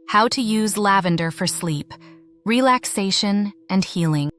How to use lavender for sleep, relaxation, and healing.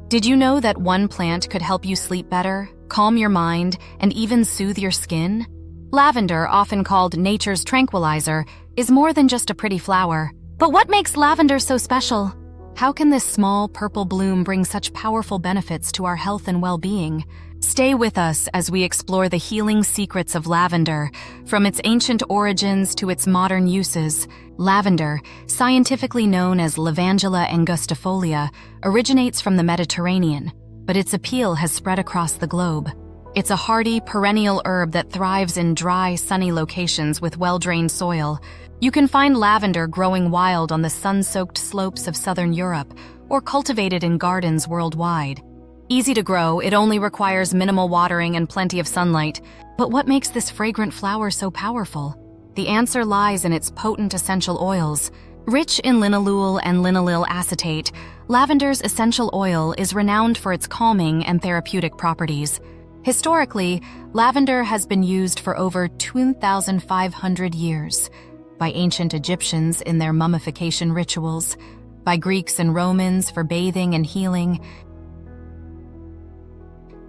Did you know that one plant could help you sleep better, calm your mind, and even soothe your skin? Lavender, often called nature's tranquilizer, is more than just a pretty flower. But what makes lavender so special? How can this small purple bloom bring such powerful benefits to our health and well-being? Stay with us as we explore the healing secrets of lavender, from its ancient origins to its modern uses. Lavender, scientifically known as Lavandula angustifolia, originates from the Mediterranean, but its appeal has spread across the globe. It's a hardy, perennial herb that thrives in dry, sunny locations with well-drained soil. You can find lavender growing wild on the sun-soaked slopes of southern Europe or cultivated in gardens worldwide. Easy to grow, it only requires minimal watering and plenty of sunlight. But what makes this fragrant flower so powerful? The answer lies in its potent essential oils. Rich in linalool and linaloyl acetate, lavender's essential oil is renowned for its calming and therapeutic properties. Historically, lavender has been used for over 2,500 years. By ancient Egyptians in their mummification rituals, by Greeks and Romans for bathing and healing,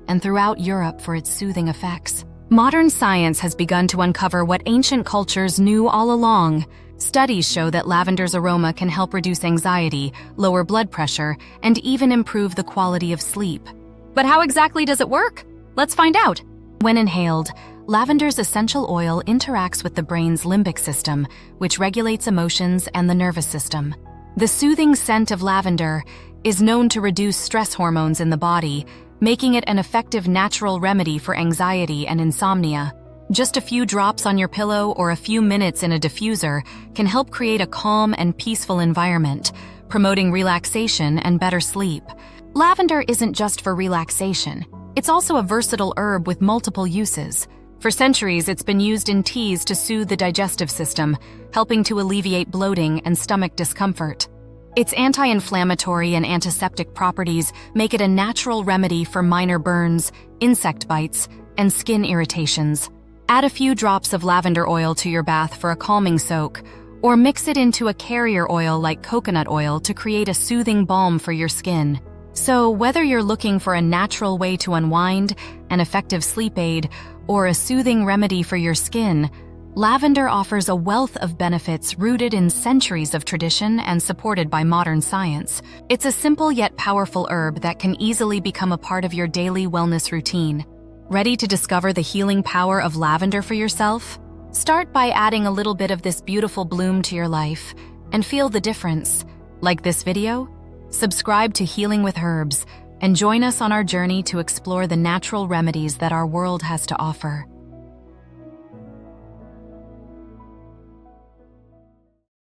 and throughout Europe for its soothing effects. Modern science has begun to uncover what ancient cultures knew all along. Studies show that lavender's aroma can help reduce anxiety, lower blood pressure, and even improve the quality of sleep. But how exactly does it work? Let's find out. When inhaled, lavender's essential oil interacts with the brain's limbic system, which regulates emotions and the nervous system. The soothing scent of lavender is known to reduce stress hormones in the body, making it an effective natural remedy for anxiety and insomnia. Just a few drops on your pillow or a few minutes in a diffuser can help create a calm and peaceful environment, promoting relaxation and better sleep. Lavender isn't just for relaxation. It's also a versatile herb with multiple uses. For centuries, it's been used in teas to soothe the digestive system, helping to alleviate bloating and stomach discomfort. Its anti-inflammatory and antiseptic properties make it a natural remedy for minor burns, insect bites, and skin irritations. Add a few drops of lavender oil to your bath for a calming soak, or mix it into a carrier oil like coconut oil to create a soothing balm for your skin. So, whether you're looking for a natural way to unwind, an effective sleep aid, or a soothing remedy for your skin, lavender offers a wealth of benefits rooted in centuries of tradition and supported by modern science. It's a simple yet powerful herb that can easily become a part of your daily wellness routine. Ready to discover the healing power of lavender for yourself? Start by adding a little bit of this beautiful bloom to your life and feel the difference. Like this video? Subscribe to Healing with Herbs and join us on our journey to explore the natural remedies that our world has to offer.